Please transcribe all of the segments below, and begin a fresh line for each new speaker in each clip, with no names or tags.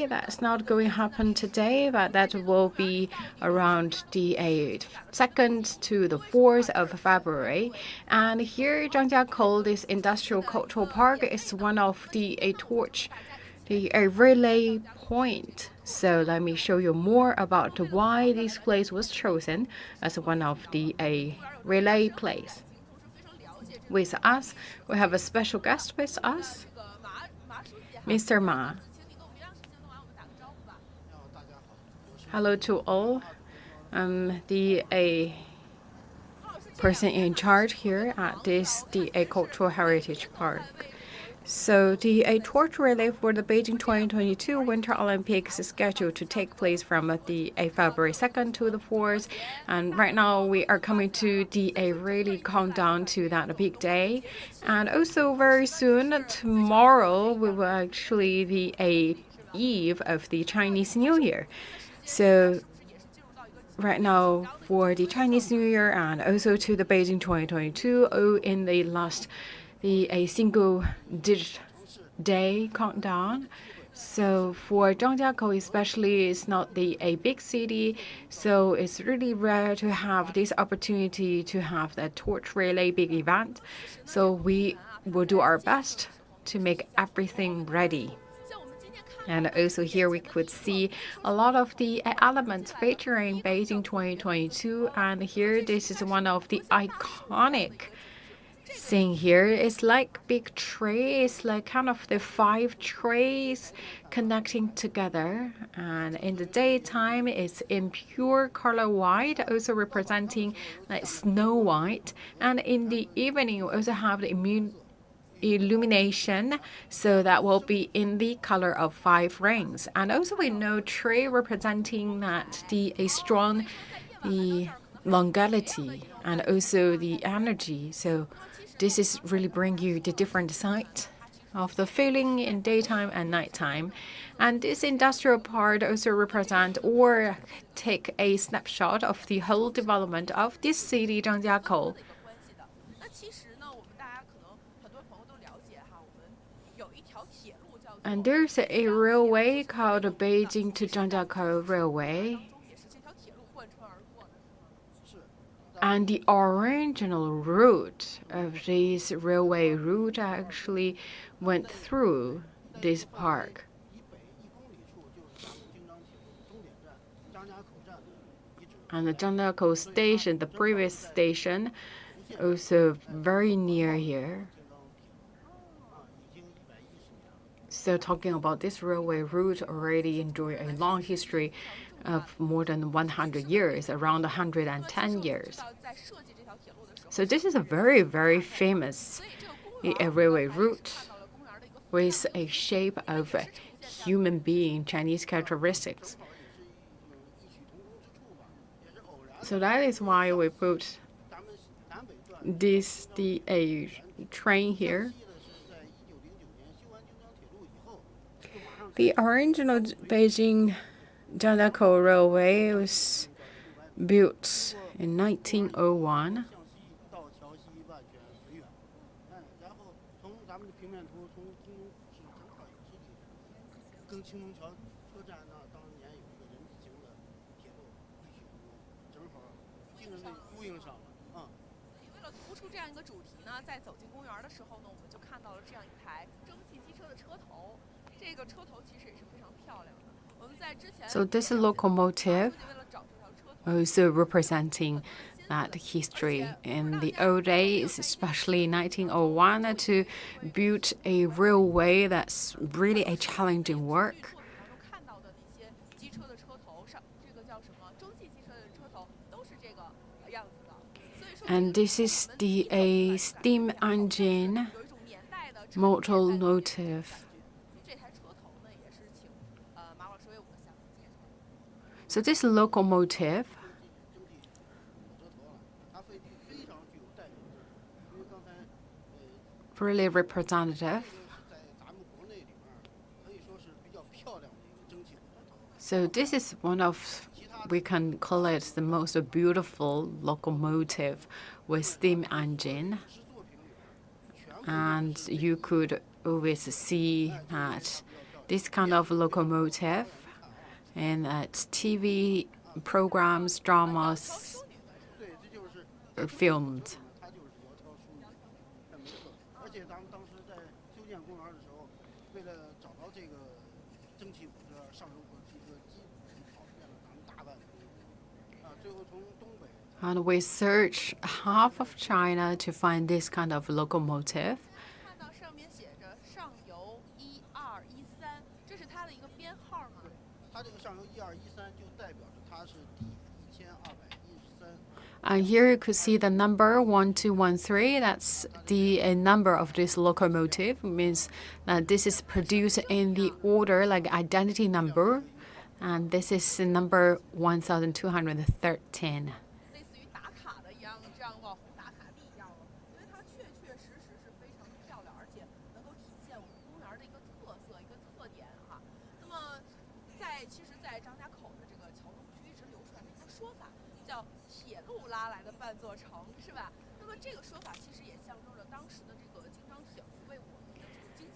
that's not going to happen today, but that will be around the 2nd to the 4th of February. And here, Zhangjiakou, this industrial cultural park, is one of the a relay point. So let me show you more about why this place was chosen as one of the relay place. With us, we have a special guest with us, Mr. Ma. Hello to all. The person in charge here at this cultural heritage park. So the torch relay for the Beijing 2022 Winter Olympics is scheduled to take place from the February 2nd to the 4th. And right now we are coming to the really countdown to that big day. And also very soon, tomorrow, we will actually the eve of the Chinese New Year. So right now for the Chinese New Year and also to the Beijing 2022, in the last a single-digit day countdown. So for Zhangjiakou especially, it's not a big city, so it's really rare to have this opportunity to have that torch relay big event. So we will do our best to make everything ready. And also here we could see a lot of the elements featuring Beijing 2022. And here, this is one of the iconic thing here. It's like big trees, like kind of the 5 trees connecting together. And in the daytime, it's in pure color white, also representing like snow white. And in the evening, we also have the illumination, so that will be in the color of 5 rings. And also we know tree representing that a strong longevity and also the energy. So this is really bring you the different side of the feeling in daytime and nighttime. And this industrial part also represent or take a snapshot of the whole development of this city, Zhangjiakou. And there's a railway called the Beijing to Zhangjiakou Railway. And the original route of this railway route actually went through this park. And the Zhangjiakou station, the previous station, also very near here. So talking about this railway route already enjoy a long history of more than 100 years, around 110 years. So this is a very, very famous railway route with a shape of a human being, Chinese characteristics. So that is why we put this train here. The original Beijing Zhangjiakou Railway was built in 1901. So this locomotive also representing that history in the old days, especially 1901, to build a railway that's really a challenging work. And this is the steam engine motor locomotive. So this locomotive really representative. So this is one of, we can call it the most beautiful locomotive with steam engine. And you could always see that this kind of locomotive, and it's TV programs, dramas are filmed. And we search half of China to find this kind of locomotive. And here you could see the number 1213. That's the number of this locomotive. It means that this is produced in the order, like identity number. And this is the number 1213.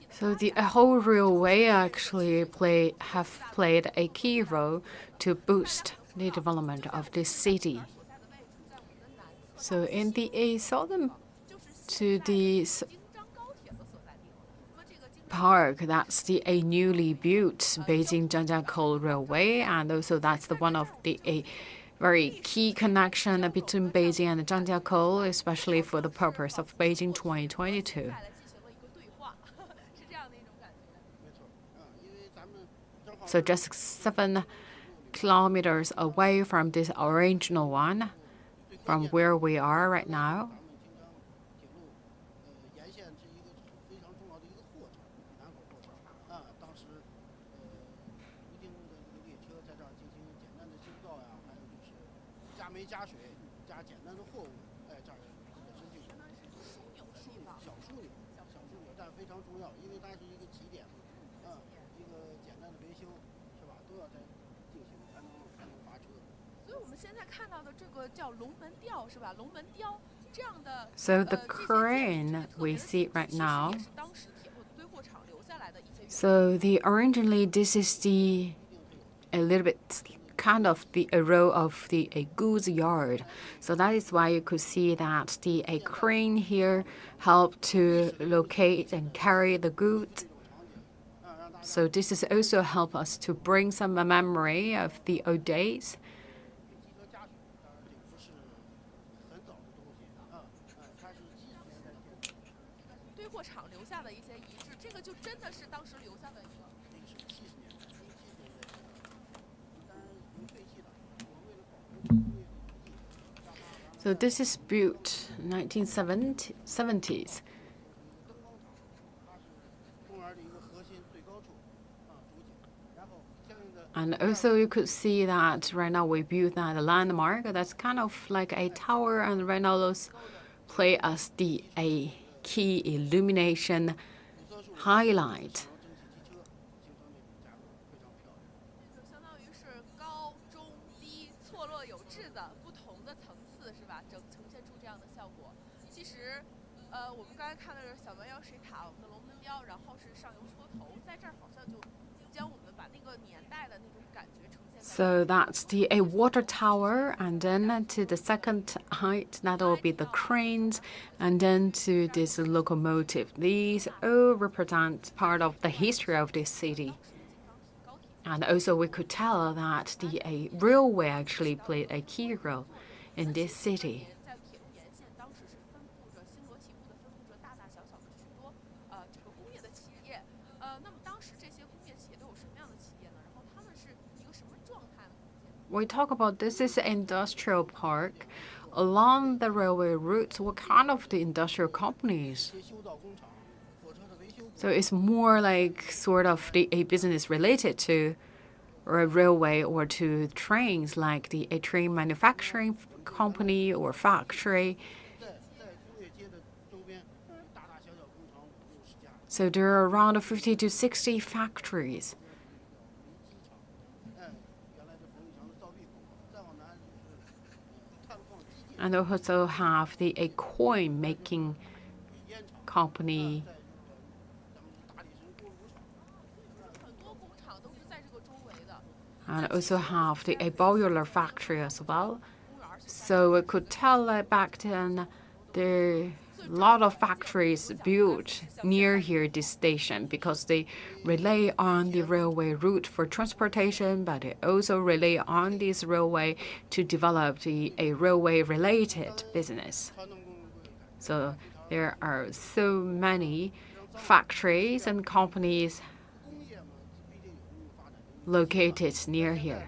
So the whole railway actually have played a key role to boost the development of this city. So in the southern to the park, that's a newly built Beijing Zhangjiakou railway, and also that's the one of the very key connection between Beijing and Zhangjiakou, especially for the purpose of Beijing 2022. So just 7 kilometers away from this original one, from where we are right now. So the crane we see right now. So originally this is a little bit kind of a row of a goods yard. So that is why you could see that a crane here helped to locate and carry the goods. So this is also help us to bring some memory of the old days. So this is built 1970s. And also you could see that right now we built that landmark. That's kind of like a tower, and right now those play as a key illumination highlight. So that's a water tower, and then to the second height, that will be the cranes, and then to this locomotive. These all represent part of the history of this city. And also we could tell that the railway actually played a key role in this city. We talk about this is an industrial park. Along the railway routes, what kind of the industrial companies? So it's more like sort of a business related to a railway or to trains, like a train manufacturing company or factory. So there are around 50 to 60 factories. And also have a coin making company. and also have a boiler factory as well. So we could tell that back then there are a lot of factories built near here, this station, because they rely on the railway route for transportation, but they also rely on this railway to develop a railway-related business. So there are so many factories and companies located near here.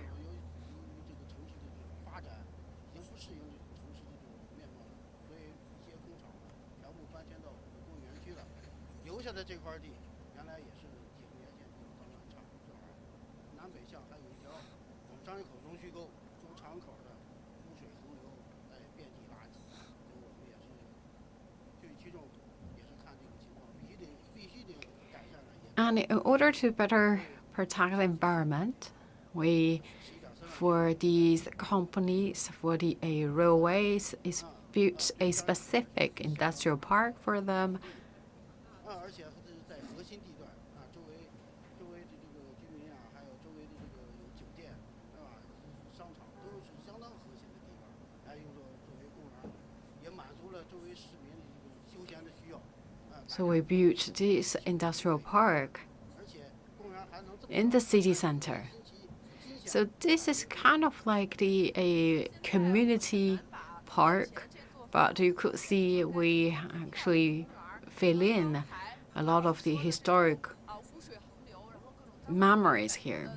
And in order to better protect the environment, for these companies, for the railways, is built a specific industrial park for them. So we built this industrial park in the city center. So this is kind of like a community park, but you could see we actually fill in a lot of the historic memories here.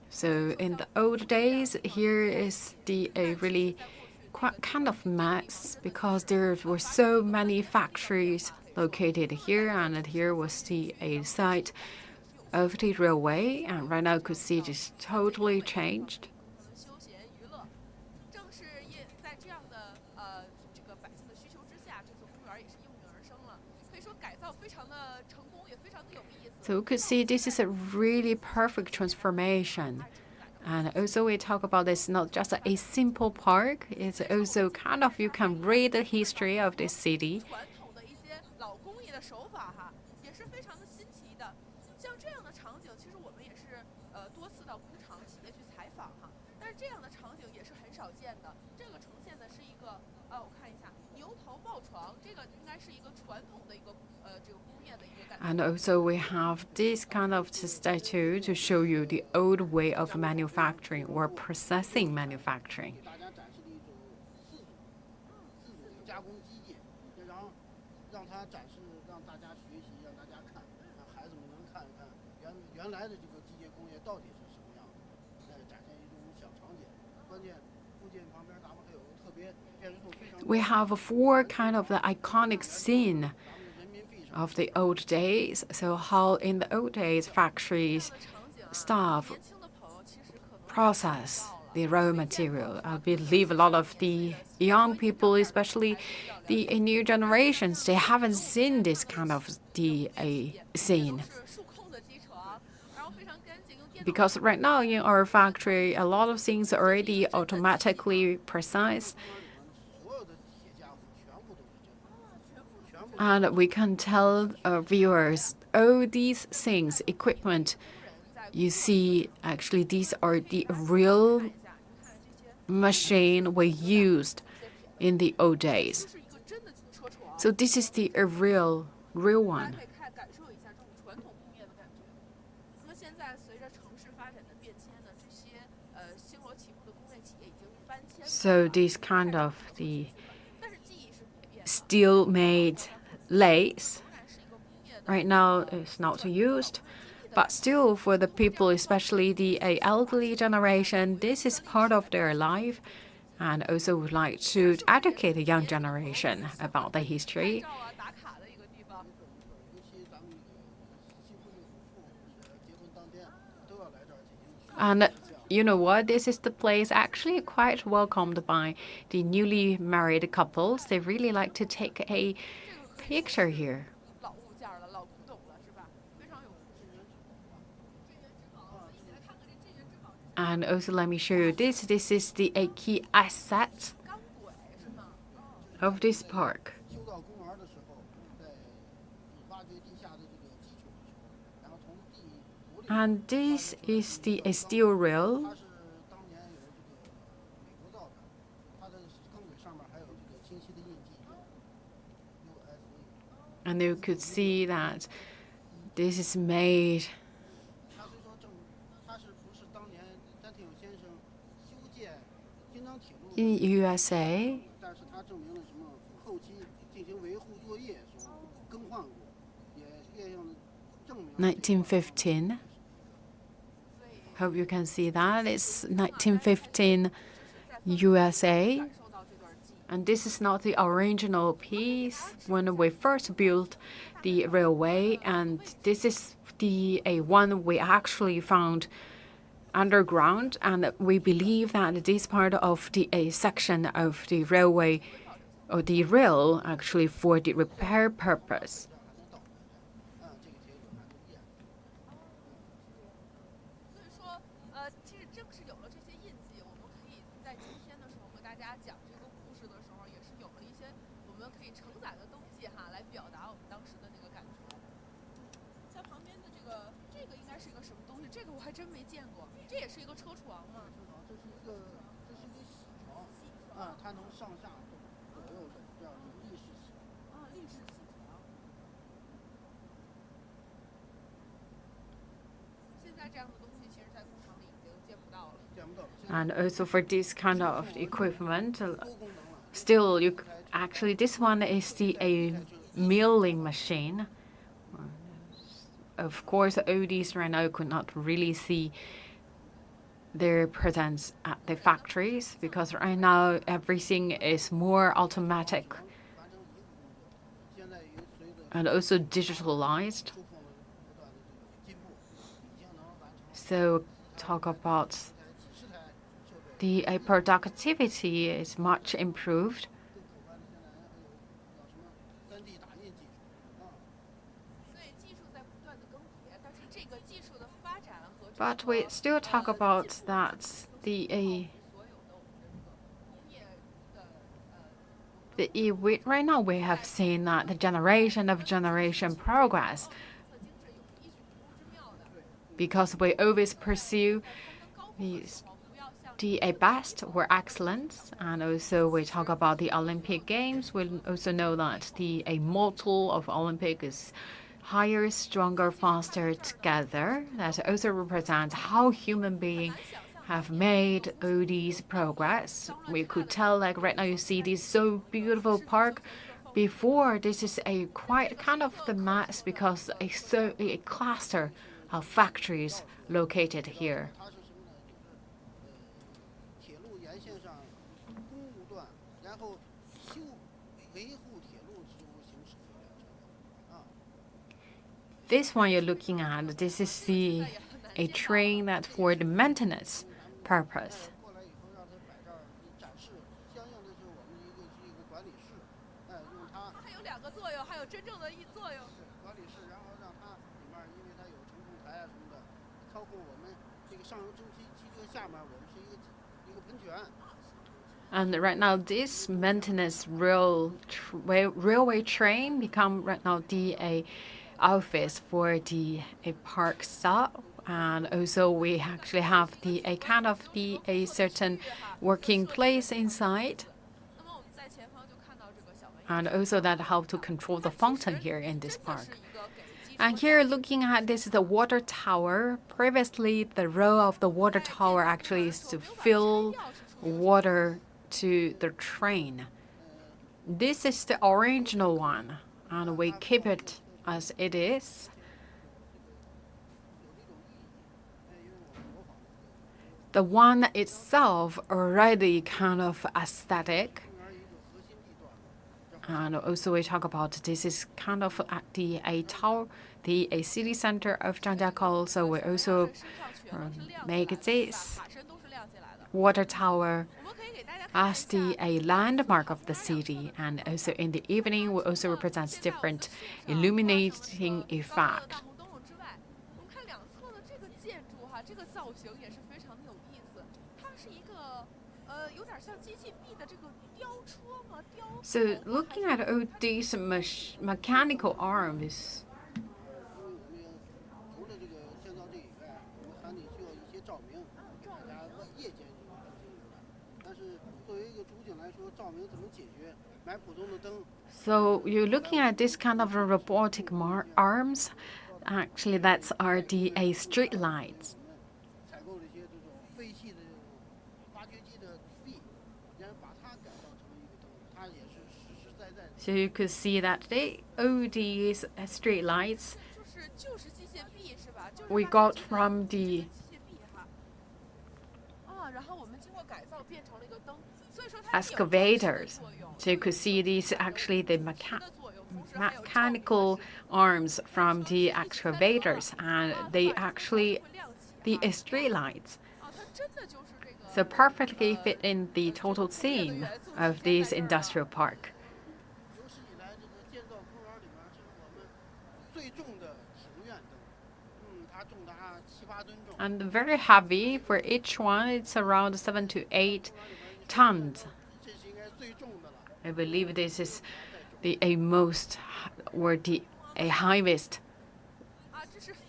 So in the old days, here is a really quite kind of mess because there were so many factories located here, and here was a site of the railway, and right now you could see it is totally changed. So you could see this is a really perfect transformation. And also we talk about this not just a simple park, it's also kind of you can read the history of this city. And also we have this kind of statue to show you the old way of manufacturing or processing manufacturing. We have four kind of the iconic scene of the old days. So how in the old days factories staff process the raw material. I believe a lot of the young people, especially the new generations, they haven't seen this kind of the scene. Because right now in our factory, a lot of things are already automatically processed. And we can tell viewers, all these things, equipment, you see, actually, these are the real machine we used in the old days. So this is the real one. So this kind of the steel-made lathes right now is not used, but still for the people, especially the elderly generation, this is part of their life, and also would like to educate the young generation about the history. And you know what? This is the place actually quite welcomed by the newly married couples. They really like to take a picture here. And also let me show you this. This is the key asset of this park. And this is the steel rail And you could see that this is made in USA. 1915. Hope you can see that. It's 1915 USA. And this is not the original piece when we first built the railway. And this is the one we actually found underground. And we believe that this part of the section of the railway or the rail actually for the repair purpose. And also for this kind of equipment, still actually this one is a milling machine. Of course, all these right now could not really see their presence at the factories because right now everything is more automatic and also digitalized. So talk about the productivity is much improved. But we still talk about that right now we have seen that the generation of generation progress because we always pursue the best or excellence, and also we talk about the Olympic Games. We also know that the motto of Olympic is higher, stronger, faster together. That also represents how human beings have made all these progress. We could tell, like right now, you see this so beautiful park. Before, this is a quite kind of the mess because a cluster of factories located here. This one you're looking at, this is a train that for the maintenance purpose. And right now, this maintenance railway train become right now the office for the park staff, and also we actually have a kind of a certain working place inside, and also that help to control the fountain here in this park. And here, looking at this is the water tower. Previously, the role of the water tower actually is to fill water to the train. This is the original one, and we keep it as it is. The one itself already kind of aesthetic. And also we talk about this is kind of at the tower, the city center of Zhangjiakou. So we also make this water tower as a landmark of the city, and also in the evening, we also represents different illuminating effect. So looking at all these mechanical arms, So you're looking at this kind of robotic arms. Actually, that's our DA street lights. So you could see that all these street lights we got from the excavators. So you could see these actually the mechanical arms from the excavators, and they actually the street lights. So perfectly fit in the total theme of this industrial park. And very heavy for each one. It's around 7 to 8 tons. I believe this is the most or the highest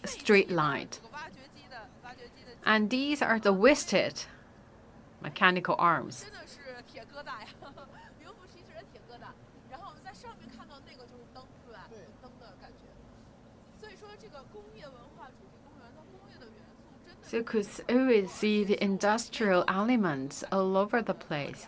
street light. And these are the twisted mechanical arms. So you could always see the industrial elements all over the place.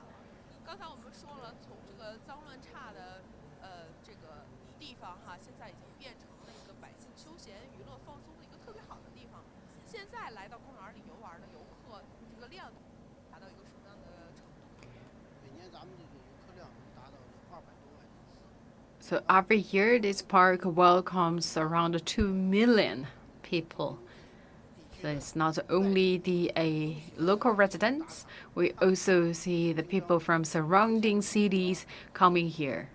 So every year, this park welcomes around 2 million people. So it's not only the local residents, we also see the people from surrounding cities coming here.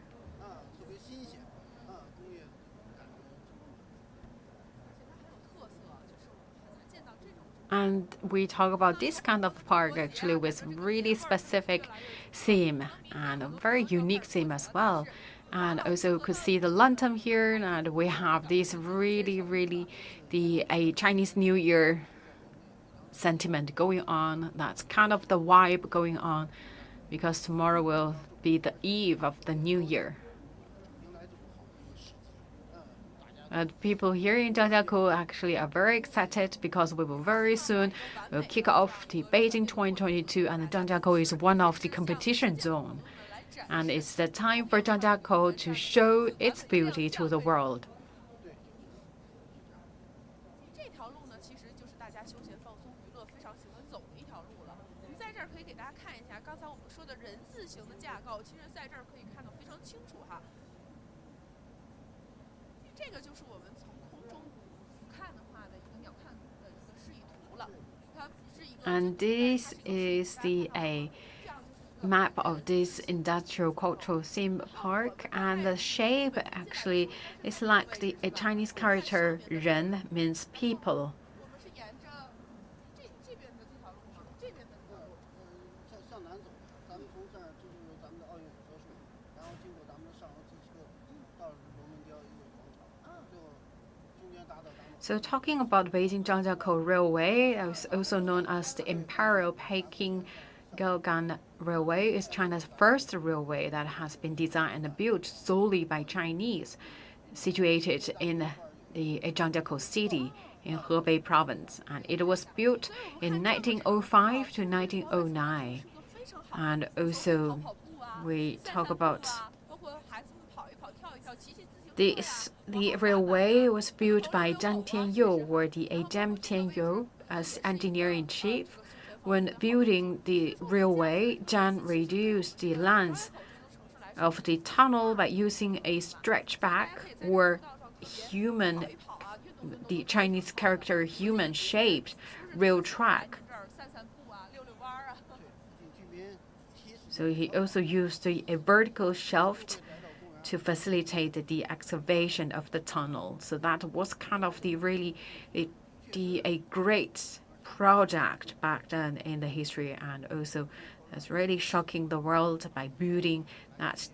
And we talk about this kind of park actually with really specific theme and a very unique theme as well. And also could see the lantern here, and we have this really a Chinese New Year sentiment going on. That's kind of the vibe going on, because tomorrow will be the eve of the New Year. And people here in Zhangjiakou actually are very excited because we will very soon kick off the Beijing 2022, and Zhangjiakou is one of the competition zone. And it's the time for Zhangjiakou to show its beauty to the world. And this is the map of this industrial cultural theme park, and the shape actually is like the Chinese character 人 means people. So talking about Beijing-Zhangjiakou Railway, also known as the Imperial Peking-Gaogan Railway, is China's first railway that has been designed and built solely by Chinese, situated in the Zhangjiakou City in Hebei Province. And it was built in 1905 to 1909. And also, we talk about the railway was built by Zhang Tianyou, or the Zhang Tianyou, as engineer-in-chief. When building the railway, Zhang reduced the length of the tunnel by using a stretchback or the Chinese character human-shaped rail track. So he also used a vertical shaft to facilitate the excavation of the tunnel. So that was kind of a great project back then in the history, and also it's really shocking the world by building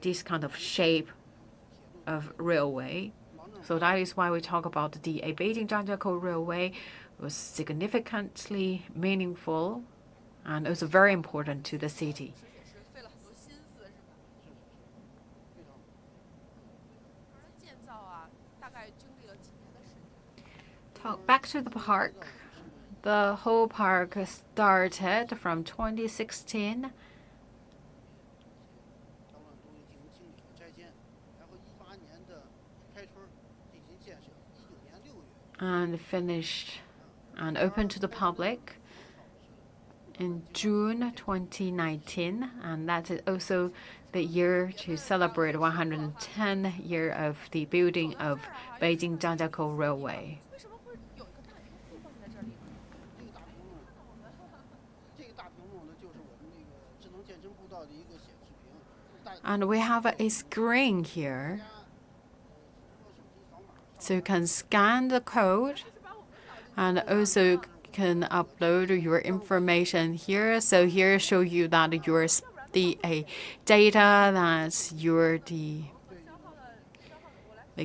this kind of shape of railway. So that is why we talk about the Beijing-Zhangjiakou Railway was significantly meaningful and also very important to the city. Back to the park. The whole park started from 2016. And finished and opened to the public in June 2019, and that is also the year to celebrate 110 year of the building of Beijing Zhangjiakou Railway. And we have a screen here, so you can scan the code and also can upload your information here. So here show you that your the data, that's your the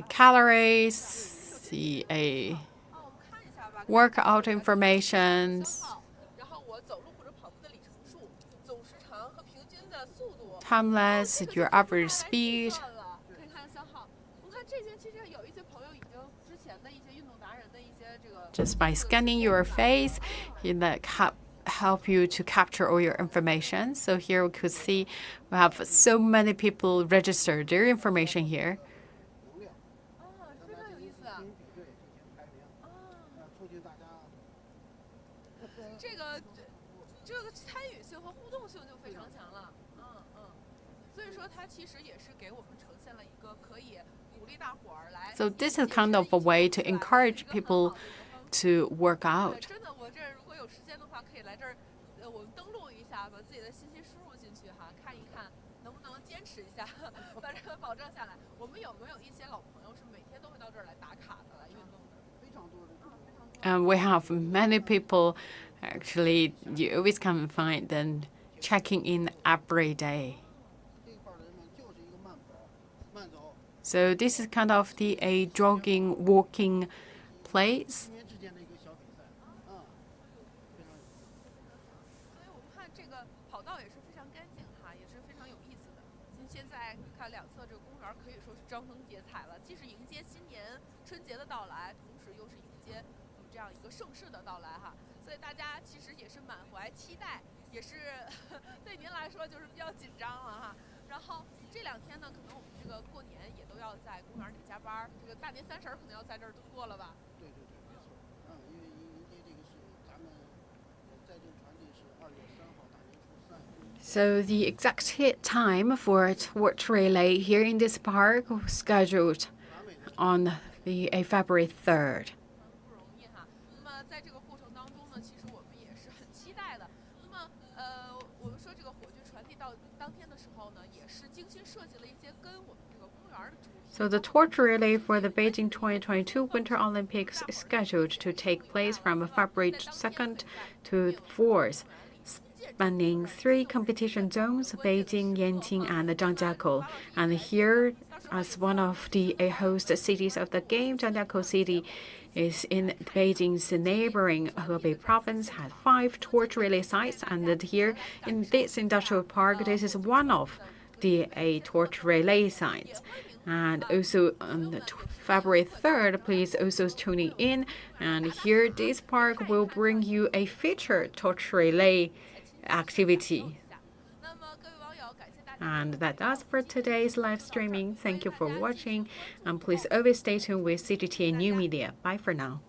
calories, the workout information, timeless, your average speed. Just by scanning your face, that help you to capture all your information. So here we could see we have so many people register their information here. So this is kind of a way to encourage people to work out. And we have many people, actually, you always can find them checking in every day. So this is kind of a jogging, walking place. So the exact hit time for a torch relay here in this park was scheduled on the February 3rd. So the torch relay for the Beijing 2022 Winter Olympics is scheduled to take place from February 2nd to 4th, spanning 3 competition zones, Beijing, Yanqing, and Zhangjiakou. And here, as one of the host cities of the game, Zhangjiakou City is in Beijing's neighboring Hebei Province, has 5 torch relay sites. And here in this industrial park, this is one of the torch relay sites. And also on February 3rd, please also tune in. And here, this park will bring you a featured torch relay activity. And that's us for today's live streaming. Thank you for watching. And please always stay tuned with CGTN New Media. Bye for now.